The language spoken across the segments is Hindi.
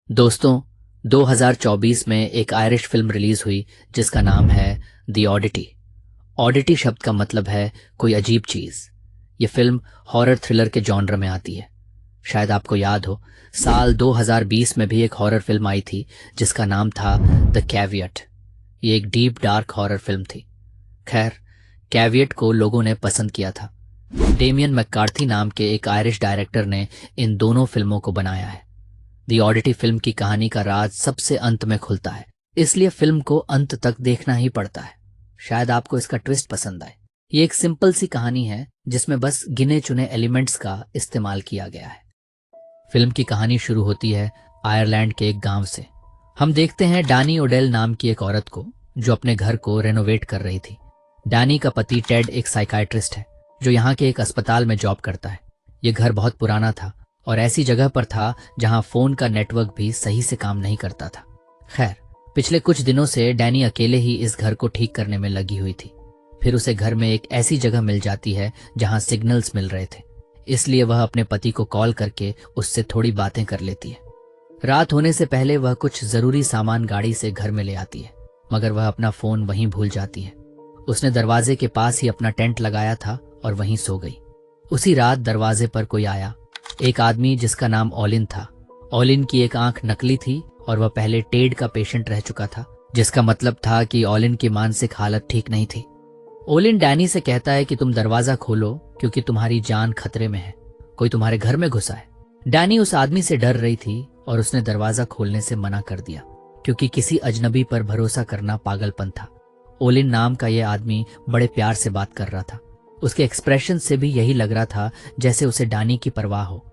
दोस्तों, 2024 में एक आयरिश फिल्म रिलीज हुई जिसका नाम है द ऑडिटी। ऑडिटी शब्द का मतलब है कोई अजीब चीज। ये फिल्म हॉरर थ्रिलर के जॉनर में आती है। शायद आपको याद हो, साल 2020 में भी एक हॉरर फिल्म आई थी जिसका नाम था द कैवियट। ये एक डीप डार्क हॉरर फिल्म थी। खैर, कैवियट को लोगों ने पसंद किया था। डेमियन मैककार्थी नाम के एक आयरिश डायरेक्टर ने इन दोनों फिल्मों को बनाया है। द ऑडिटी फिल्म की कहानी का राज सबसे अंत में खुलता है, इसलिए फिल्म को अंत तक देखना ही पड़ता है। शायद आपको इसका ट्विस्ट पसंद आए। ये एक सिंपल सी कहानी है जिसमें बस गिने चुने एलिमेंट्स का इस्तेमाल किया गया है। फिल्म की कहानी शुरू होती है आयरलैंड के एक गांव से। हम देखते हैं डैनी ओडेल नाम की एक औरत को जो अपने घर को रेनोवेट कर रही थी। डैनी का पति टेड एक साइकाइट्रिस्ट है जो यहाँ के एक अस्पताल में जॉब करता है। ये घर बहुत पुराना था और ऐसी जगह पर था जहां फोन का नेटवर्क भी सही से काम नहीं करता था। खैर, पिछले कुछ दिनों से डैनी अकेले ही इस घर को ठीक करने में लगी हुई थी। फिर उसे घर में एक ऐसी जगह मिल जाती है जहां सिग्नल्स मिल रहे थे, इसलिए वह अपने पति को कॉल करके उससे थोड़ी बातें कर लेती है। रात होने से पहले वह कुछ जरूरी सामान गाड़ी से घर में ले आती है, मगर वह अपना फोन वहीं भूल जाती है। उसने दरवाजे के पास ही अपना टेंट लगाया था और वहीं सो गई। उसी रात दरवाजे पर कोई आया, एक आदमी जिसका नाम ओलिन था। ओलिन की एक आंख नकली थी और वह पहले टेड का पेशेंट रह चुका था, जिसका मतलब था कि ओलिन की मानसिक हालत ठीक नहीं थी। ओलिन डैनी से कहता है कि तुम दरवाजा खोलो क्योंकि तुम्हारी जान खतरे में है, कोई तुम्हारे घर में घुसा है। डैनी उस आदमी से डर रही थी और उसने दरवाजा खोलने से मना कर दिया क्योंकि किसी अजनबी पर भरोसा करना पागलपन था। ओलिन नाम का यह आदमी बड़े प्यार से बात कर रहा था। उसके एक्सप्रेशन से भी यही लग रहा था जैसे उसे डैनी की परवाह हो।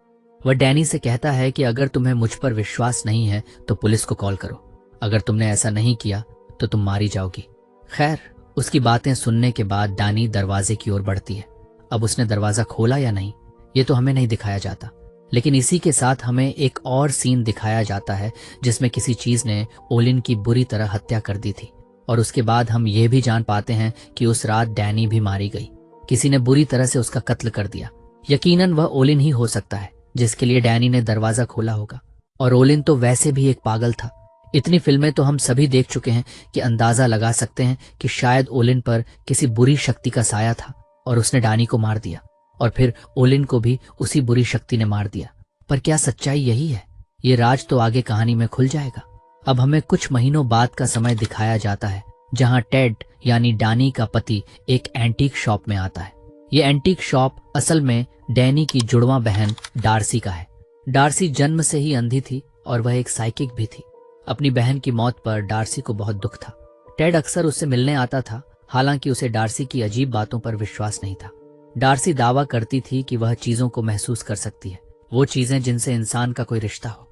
वह डैनी से कहता है कि अगर तुम्हें मुझ पर विश्वास नहीं है तो पुलिस को कॉल करो, अगर तुमने ऐसा नहीं किया तो तुम मारी जाओगी। खैर, उसकी बातें सुनने के बाद डैनी दरवाजे की ओर बढ़ती है। अब उसने दरवाजा खोला या नहीं ये तो हमें नहीं दिखाया जाता, लेकिन इसी के साथ हमें एक और सीन दिखाया जाता है जिसमें किसी चीज ने ओलिन की बुरी तरह हत्या कर दी थी। और उसके बाद हम ये भी जान पाते हैं कि उस रात डैनी भी मारी गई। किसी ने बुरी तरह से उसका कत्ल कर दिया। यकीनन वह ओलिन ही हो सकता है जिसके लिए डैनी ने दरवाजा खोला होगा। और ओलिन तो वैसे भी एक पागल था। इतनी फिल्में तो हम सभी देख चुके हैं कि अंदाजा लगा सकते हैं कि शायद ओलिन पर किसी बुरी शक्ति का साया था और उसने डैनी को मार दिया और फिर ओलिन को भी उसी बुरी शक्ति ने मार दिया। पर क्या सच्चाई यही है? ये राज तो आगे कहानी में खुल जाएगा। अब हमें कुछ महीनों बाद का समय दिखाया जाता है जहां टेड यानी डैनी का पति एक एंटीक शॉप में आता है। ये एंटीक शॉप असल में डैनी की जुड़वा बहन डार्सी का है। डार्सी जन्म से ही अंधी थी और वह एक साइकिक भी थी। अपनी बहन की मौत पर डार्सी को बहुत दुख था। टेड अक्सर उससे मिलने आता था, हालांकि उसे डार्सी की अजीब बातों पर विश्वास नहीं था। डार्सी दावा करती थी कि वह चीजों को महसूस कर सकती है, वो चीजें जिनसे इंसान का कोई रिश्ता हो।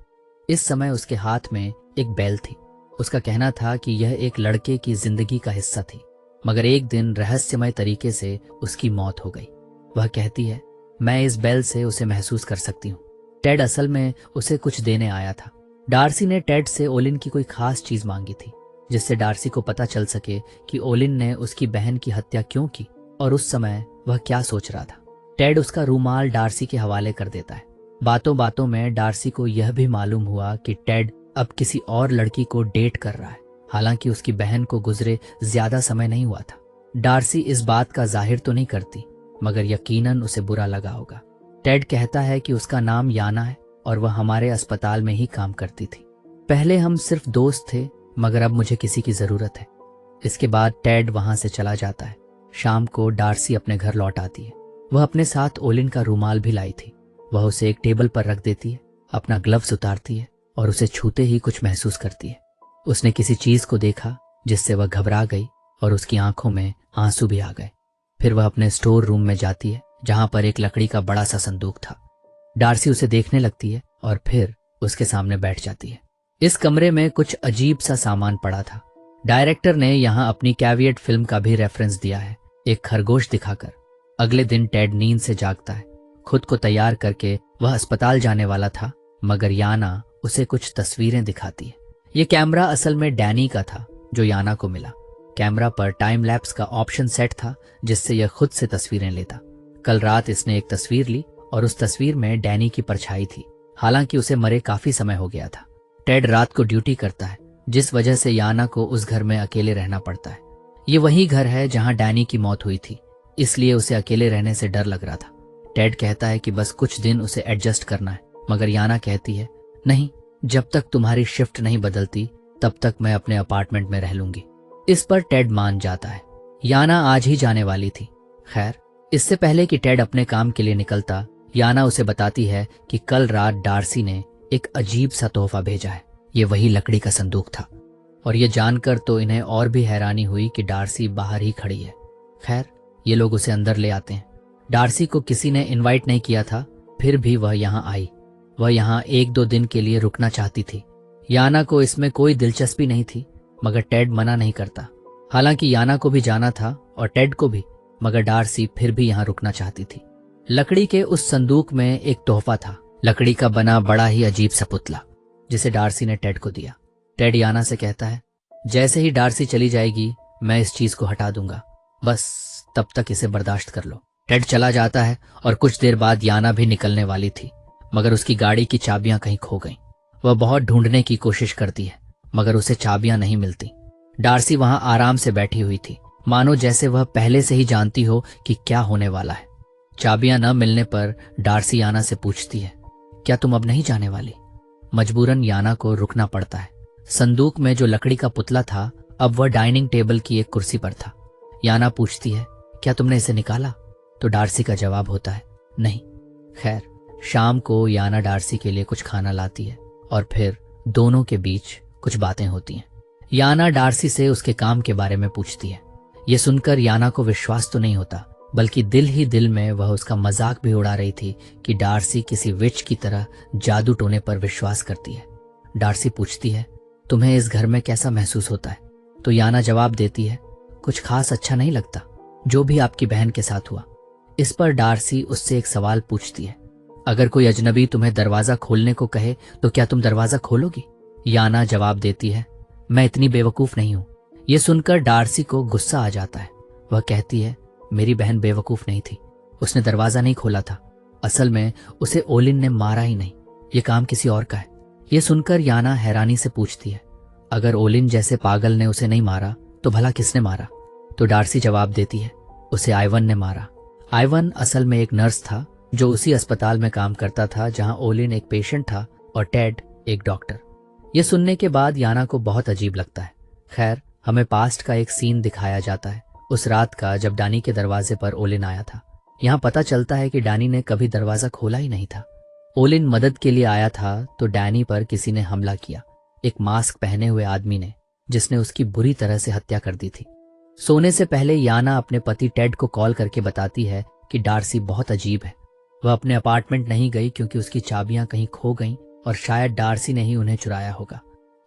इस समय उसके हाथ में एक बेल थी। उसका कहना था कि यह एक लड़के की जिंदगी का हिस्सा थी, मगर एक दिन रहस्यमय तरीके से उसकी मौत हो गई। वह कहती है, मैं इस बेल से उसे महसूस कर सकती हूँ। टेड असल में उसे कुछ देने आया था। डार्सी ने टेड से ओलिन की कोई खास चीज मांगी थी जिससे डार्सी को पता चल सके कि ओलिन ने उसकी बहन की हत्या क्यों की और उस समय वह क्या सोच रहा था। टेड उसका रूमाल डार्सी के हवाले कर देता है। बातों बातों में डार्सी को यह भी मालूम हुआ कि टेड अब किसी और लड़की को डेट कर रहा है, हालांकि उसकी बहन को गुजरे ज्यादा समय नहीं हुआ था। डार्सी इस बात का जाहिर तो नहीं करती, मगर यकीनन उसे बुरा लगा होगा। टेड कहता है कि उसका नाम याना है और वह हमारे अस्पताल में ही काम करती थी। पहले हम सिर्फ दोस्त थे, मगर अब मुझे किसी की जरूरत है। इसके बाद टेड वहां से चला जाता है। शाम को डार्सी अपने घर लौट आती है। वह अपने साथ ओलिन का रूमाल भी लाई थी। वह उसे एक टेबल पर रख देती है, अपना ग्लव्स उतारती है और उसे छूते ही कुछ महसूस करती है। उसने किसी चीज को देखा जिससे वह घबरा गई और उसकी आंखों में आंसू भी आ गए। फिर वह अपने स्टोर रूम में जाती है जहां पर एक लकड़ी का बड़ा सा संदूक था। डार्सी उसे देखने लगती है और फिर उसके सामने बैठ जाती है। इस कमरे में कुछ अजीब सा सामान पड़ा था। डायरेक्टर ने यहाँ अपनी कैवियट फिल्म का भी रेफरेंस दिया है, एक खरगोश दिखाकर। अगले दिन टेड नींद से जागता है। खुद को तैयार करके वह अस्पताल जाने वाला था, मगर याना उसे कुछ तस्वीरें दिखाती है। ये कैमरा असल में डैनी का था जो याना को मिला। कैमरा पर टाइम लैप्स का ऑप्शन सेट था जिससे यह खुद से तस्वीरें लेता। कल रात इसने एक तस्वीर ली और उस तस्वीर में डैनी की परछाई थी, हालांकि उसे मरे काफी समय हो गया था। टेड रात को ड्यूटी करता है, जिस वजह से याना को उस घर में अकेले रहना पड़ता है। ये वही घर है जहां डैनी की मौत हुई थी, इसलिए उसे अकेले रहने से डर लग रहा था। टेड कहता है कि बस कुछ दिन उसे एडजस्ट करना है, मगर याना कहती है, नहीं, जब तक तुम्हारी शिफ्ट नहीं बदलती तब तक मैं अपने अपार्टमेंट में रह लूंगी। इस पर टेड मान जाता है। याना आज ही जाने वाली थी। खैर, इससे पहले कि टेड अपने काम के लिए निकलता, याना उसे बताती है कि कल रात डार्सी ने एक अजीब सा तोहफा भेजा है। ये वही लकड़ी का संदूक था। और ये जानकर तो इन्हें और भी हैरानी हुई कि डार्सी बाहर ही खड़ी है। खैर, ये लोग उसे अंदर ले आते हैं। डार्सी को किसी ने इनवाइट नहीं किया था, फिर भी वह यहाँ आई। वह यहाँ 1-2 दिन के लिए रुकना चाहती थी। याना को इसमें कोई दिलचस्पी नहीं थी, मगर टेड मना नहीं करता। हालांकि याना को भी जाना था और टेड को भी, मगर डार्सी फिर भी यहाँ रुकना चाहती थी। लकड़ी के उस संदूक में एक तोहफा था, लकड़ी का बना बड़ा ही अजीब सा पुतला, जिसे डार्सी ने टेड को दिया। टेड याना से कहता है, जैसे ही डार्सी चली जाएगी मैं इस चीज को हटा दूंगा, बस तब तक इसे बर्दाश्त कर लो। टेड चला जाता है और कुछ देर बाद याना भी निकलने वाली थी, मगर उसकी गाड़ी की चाबियां कहीं खो गईं। वह बहुत ढूंढने की कोशिश करती है, मगर उसे चाबियां नहीं मिलती। डार्सी वहां आराम से बैठी हुई थी, मानो जैसे वह पहले से ही जानती हो कि क्या होने वाला है। चाबियां न मिलने पर डार्सी याना से पूछती है, क्या तुम अब नहीं जाने वाली? मजबूरन याना को रुकना पड़ता है। संदूक में जो लकड़ी का पुतला था, अब वह डाइनिंग टेबल की एक कुर्सी पर था। याना पूछती है, क्या तुमने इसे निकाला? तो डार्सी का जवाब होता है, नहीं। खैर, शाम को याना डार्सी के लिए कुछ खाना लाती है और फिर दोनों के बीच कुछ बातें होती हैं। याना डार्सी से उसके काम के बारे में पूछती है। यह सुनकर याना को विश्वास तो नहीं होता, बल्कि दिल ही दिल में वह उसका मजाक भी उड़ा रही थी कि डार्सी किसी विच की तरह जादू टोने पर विश्वास करती है। डार्सी पूछती है, तुम्हें इस घर में कैसा महसूस होता है? तो याना जवाब देती है, कुछ खास अच्छा नहीं लगता, जो भी आपकी बहन के साथ हुआ। इस पर डार्सी उससे एक सवाल पूछती है, अगर कोई अजनबी तुम्हें दरवाजा खोलने को कहे तो क्या तुम दरवाजा खोलोगी? याना जवाब देती है, मैं इतनी बेवकूफ नहीं हूं। यह सुनकर डार्सी को गुस्सा आ जाता है। वह कहती है, मेरी बहन बेवकूफ नहीं थी, उसने दरवाजा नहीं खोला था। असल में उसे ओलिन ने मारा ही नहीं, ये काम किसी और का है। यह सुनकर याना हैरानी से पूछती है, अगर ओलिन जैसे पागल ने उसे नहीं मारा तो भला किसने मारा? तो डार्सी जवाब देती है, उसे आइवन ने मारा। आइवन असल में एक नर्स था जो उसी अस्पताल में काम करता था जहां ओलिन एक पेशेंट था और टेड एक डॉक्टर। यह सुनने के बाद याना को बहुत अजीब लगता है। खैर, हमें पास्ट का एक सीन दिखाया जाता है, उस रात का जब डैनी के दरवाजे पर ओलिन आया था। यहाँ पता चलता है कि डैनी ने कभी दरवाजा खोला ही नहीं था। ओलिन मदद के लिए आया था तो डैनी पर किसी ने हमला किया, एक मास्क पहने हुए आदमी ने, जिसने उसकी बुरी तरह से हत्या कर दी थी। सोने से पहले याना अपने पति टेड को कॉल करके बताती है कि डार्सी बहुत अजीब है। वह अपने अपार्टमेंट नहीं गई क्योंकि उसकी चाबियां कहीं खो गईं और शायद डार्सी ने ही उन्हें चुराया होगा।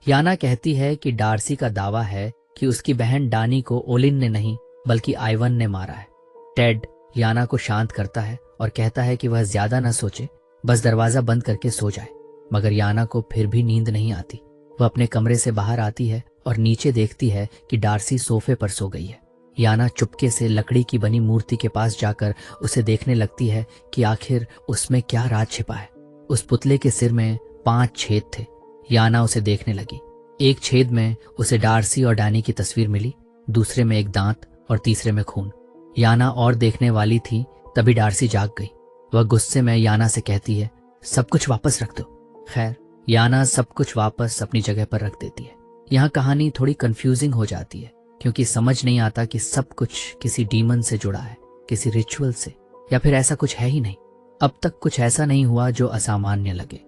याना कहती है कि डार्सी का दावा है कि उसकी बहन डानी को ओलिन ने नहीं बल्कि आइवन ने मारा है। टेड याना को शांत करता है और कहता है कि वह ज्यादा न सोचे, बस दरवाजा बंद करके सो जाए। मगर याना को फिर भी नींद नहीं आती। वह अपने कमरे से बाहर आती है और नीचे देखती है कि डार्सी सोफे पर सो गई है। याना चुपके से लकड़ी की बनी मूर्ति के पास जाकर उसे देखने लगती है कि आखिर उसमें क्या राज छिपा है। उस पुतले के सिर में 5 छेद थे। याना उसे देखने लगी। एक छेद में उसे डार्सी और डैनी की तस्वीर मिली, दूसरे में एक दांत और तीसरे में खून। याना और देखने वाली थी, तभी डार्सी जाग गई। वह गुस्से में याना से कहती है, सब कुछ वापस रख दो। खैर, याना सब कुछ वापस अपनी जगह पर रख देती है। यहाँ कहानी थोड़ी कंफ्यूजिंग हो जाती है क्योंकि समझ नहीं आता कि सब कुछ किसी डीमन से जुड़ा है, किसी रिचुअल से, या फिर ऐसा कुछ है ही नहीं। अब तक कुछ ऐसा नहीं हुआ जो असामान्य लगे।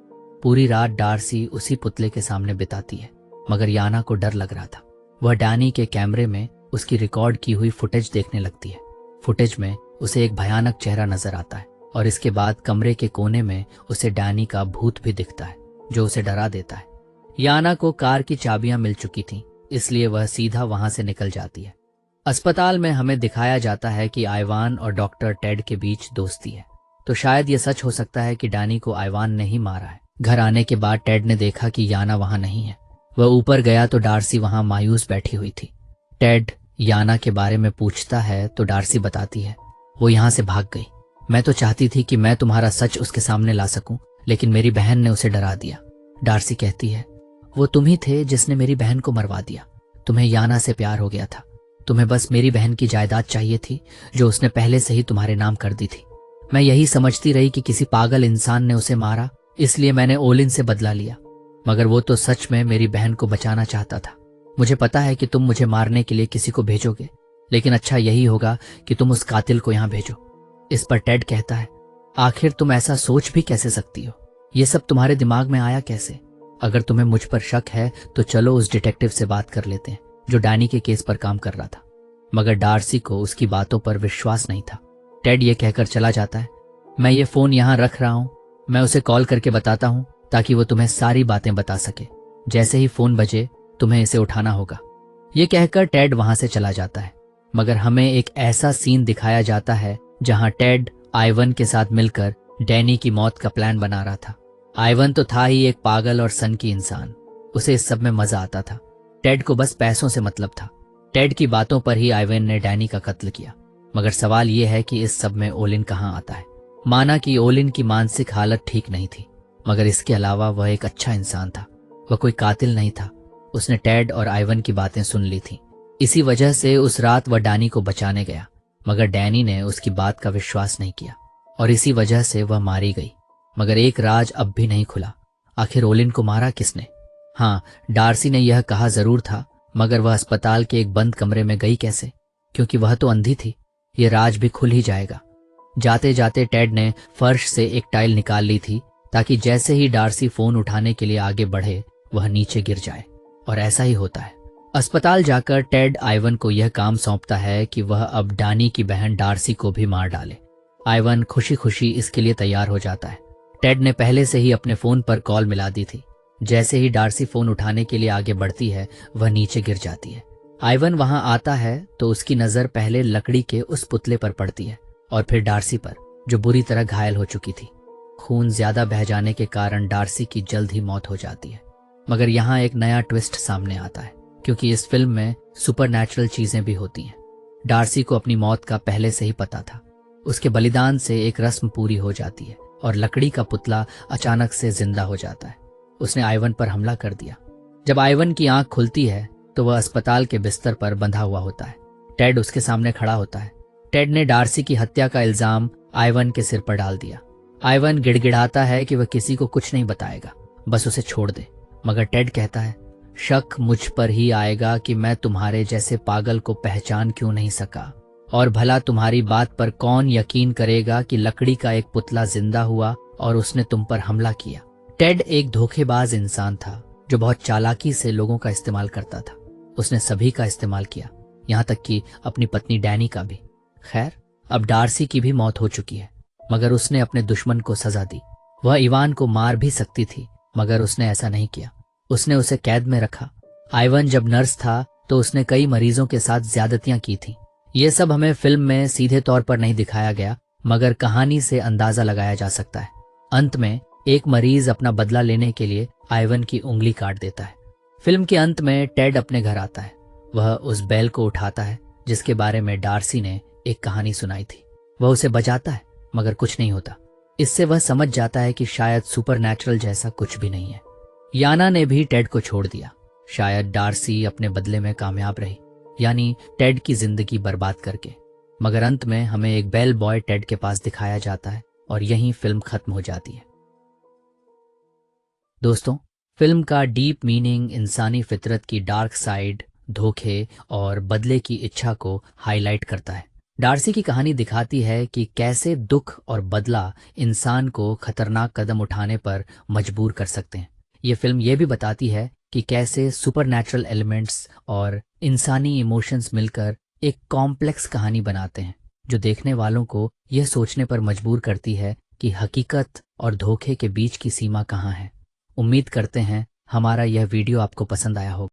पूरी रात डार्सी उसी पुतले के सामने बिताती है, मगर याना को डर लग रहा था। वह डैनी के कैमरे में उसकी रिकॉर्ड की हुई फुटेज देखने लगती है। फुटेज में उसे एक भयानक चेहरा नजर आता है और इसके बाद कमरे के कोने में उसे डैनी का भूत भी दिखता है जो उसे डरा देता है। याना को कार की चाबियां मिल चुकी थीं, इसलिए वह सीधा वहां से निकल जाती है। अस्पताल में हमें दिखाया जाता है कि आइवान और डॉक्टर टेड के बीच दोस्ती है, तो शायद यह सच हो सकता है कि डैनी को आइवान ने ही मारा है। घर आने के बाद टेड ने देखा कि याना वहां नहीं है। वह ऊपर गया तो डार्सी वहां मायूस बैठी हुई थी। टेड याना के बारे में पूछता है तो डार्सी बताती है, वो यहाँ से भाग गई। मैं तो चाहती थी कि मैं तुम्हारा सच उसके सामने ला सकूं, लेकिन मेरी बहन ने उसे डरा दिया। डार्सी कहती है, वो तुम ही थे जिसने मेरी बहन को मरवा दिया। तुम्हें याना से प्यार हो गया था। तुम्हें बस मेरी बहन की जायदाद चाहिए थी जो उसने पहले से ही तुम्हारे नाम कर दी थी। मैं यही समझती रही कि किसी पागल इंसान ने उसे मारा, इसलिए मैंने ओलिन से बदला लिया। मगर वो तो सच में मेरी बहन को बचाना चाहता था। मुझे पता है कि तुम मुझे मारने के लिए किसी को भेजोगे, लेकिन अच्छा यही होगा कि तुम उस कातिल को यहाँ भेजो। इस पर टेड कहता है, आखिर तुम ऐसा सोच भी कैसे सकती हो? ये सब तुम्हारे दिमाग में आया कैसे? अगर तुम्हें मुझ पर शक है तो चलो उस डिटेक्टिव से बात कर लेते हैं जो डैनी के केस पर काम कर रहा था। मगर डार्सी को उसकी बातों पर विश्वास नहीं था। टेड ये कहकर चला जाता है, मैं ये फोन यहाँ रख रहा हूँ, मैं उसे कॉल करके बताता हूँ ताकि वो तुम्हें सारी बातें बता सके। जैसे ही फोन बजे तुम्हें इसे उठाना होगा। ये कहकर टेड वहां से चला जाता है। मगर हमें एक ऐसा सीन दिखाया जाता है जहां टेड आइवन के साथ मिलकर डैनी की मौत का प्लान बना रहा था। आइवन तो था ही एक पागल और सनकी इंसान। उसे इस सब में मजा आता था। टेड को बस पैसों से मतलब था। टेड की बातों पर ही आइवन ने डैनी का कत्ल किया। मगर सवाल यह है कि इस सब में ओलिन कहाँ आता है? माना कि ओलिन की मानसिक हालत ठीक नहीं थी, मगर इसके अलावा वह एक अच्छा इंसान था। वह कोई कातिल नहीं था। उसने टेड और आइवन की बातें सुन ली थी। इसी वजह से उस रात वह डैनी को बचाने गया, मगर डैनी ने उसकी बात का विश्वास नहीं किया और इसी वजह से वह मारी गई। मगर एक राज अब भी नहीं खुला, आखिर ओलिन को मारा किसने? हाँ, डार्सी ने यह कहा जरूर था, मगर वह अस्पताल के एक बंद कमरे में गई कैसे? क्योंकि वह तो अंधी थी। यह राज भी खुल ही जाएगा। जाते जाते टेड ने फर्श से एक टाइल निकाल ली थी ताकि जैसे ही डार्सी फोन उठाने के लिए आगे बढ़े वह नीचे गिर जाए, और ऐसा ही होता है। अस्पताल जाकर टेड आइवन को यह काम सौंपता है कि वह अब डैनी की बहन डार्सी को भी मार डाले। आइवन खुशी खुशी इसके लिए तैयार हो जाता है। टेड ने पहले से ही अपने फोन पर कॉल मिला दी थी। जैसे ही डार्सी फोन उठाने के लिए आगे बढ़ती है वह नीचे गिर जाती है। आइवन वहां आता है तो उसकी नजर पहले लकड़ी के उस पुतले पर पड़ती है और फिर डार्सी पर, जो बुरी तरह घायल हो चुकी थी। खून ज्यादा बह जाने के कारण डार्सी की जल्द ही मौत हो जाती है। मगर यहाँ एक नया ट्विस्ट सामने आता है, क्योंकि इस फिल्म में सुपरनैचुरल चीजें भी होती हैं। डार्सी को अपनी मौत का पहले से ही पता था। उसके बलिदान से एक रस्म पूरी हो जाती है और लकड़ी का पुतला अचानक से जिंदा हो जाता है। उसने आइवन पर हमला कर दिया। जब आइवन की आंख खुलती है तो वह अस्पताल के बिस्तर पर बंधा हुआ होता है। टेड उसके सामने खड़ा होता है। टेड ने डार्सी की हत्या का इल्जाम आइवन के सिर पर डाल दिया। आइवन गिड़गिड़ाता है कि वह किसी को कुछ नहीं बताएगा, बस उसे छोड़ दे। मगर टेड कहता है, शक मुझ पर ही आएगा कि मैं तुम्हारे जैसे पागल को पहचान क्यों नहीं सका, और भला तुम्हारी बात पर कौन यकीन करेगा कि लकड़ी का एक पुतला जिंदा हुआ और उसने तुम पर हमला किया। टेड एक धोखेबाज इंसान था जो बहुत चालाकी से लोगों का इस्तेमाल करता था। उसने सभी का इस्तेमाल किया, यहाँ तक कि अपनी पत्नी डैनी का भी। खैर, अब डार्सी की भी मौत हो चुकी है, मगर उसने अपने दुश्मन को सजा दी। वह इवान को मार भी सकती थी, मगर उसने ऐसा नहीं किया। उसने उसे कैद में रखा। आइवन जब नर्स था तो उसने कई मरीजों के साथ ज्यादतियां की थी। ये सब हमें फिल्म में सीधे तौर पर नहीं दिखाया गया, मगर कहानी से अंदाजा लगाया जा सकता है। अंत में एक मरीज अपना बदला लेने के लिए आइवन की उंगली काट देता है। फिल्म के अंत में टेड अपने घर आता है। वह उस बैल को उठाता है जिसके बारे में डार्सी ने एक कहानी सुनाई थी। वह उसे बजाता है, मगर कुछ नहीं होता। इससे वह समझ जाता है कि शायद सुपरनैचुरल जैसा कुछ भी नहीं है। याना ने भी टेड को छोड़ दिया। शायद डार्सी अपने बदले में कामयाब रही, यानी टेड की जिंदगी बर्बाद करके। मगर अंत में हमें एक बेल बॉय टेड के पास दिखाया जाता है और यहीं फिल्म खत्म हो जाती है। दोस्तों, फिल्म का डीप मीनिंग इंसानी फितरत की डार्क साइड, धोखे और बदले की इच्छा को हाईलाइट करता है। डार्सी की कहानी दिखाती है कि कैसे दुख और बदला इंसान को खतरनाक कदम उठाने पर मजबूर कर सकते हैं। ये फिल्म ये भी बताती है कि कैसे सुपरनैचुरल एलिमेंट्स और इंसानी इमोशंस मिलकर एक कॉम्प्लेक्स कहानी बनाते हैं, जो देखने वालों को यह सोचने पर मजबूर करती है कि हकीकत और धोखे के बीच की सीमा कहाँ है। उम्मीद करते हैं हमारा यह वीडियो आपको पसंद आया होगा।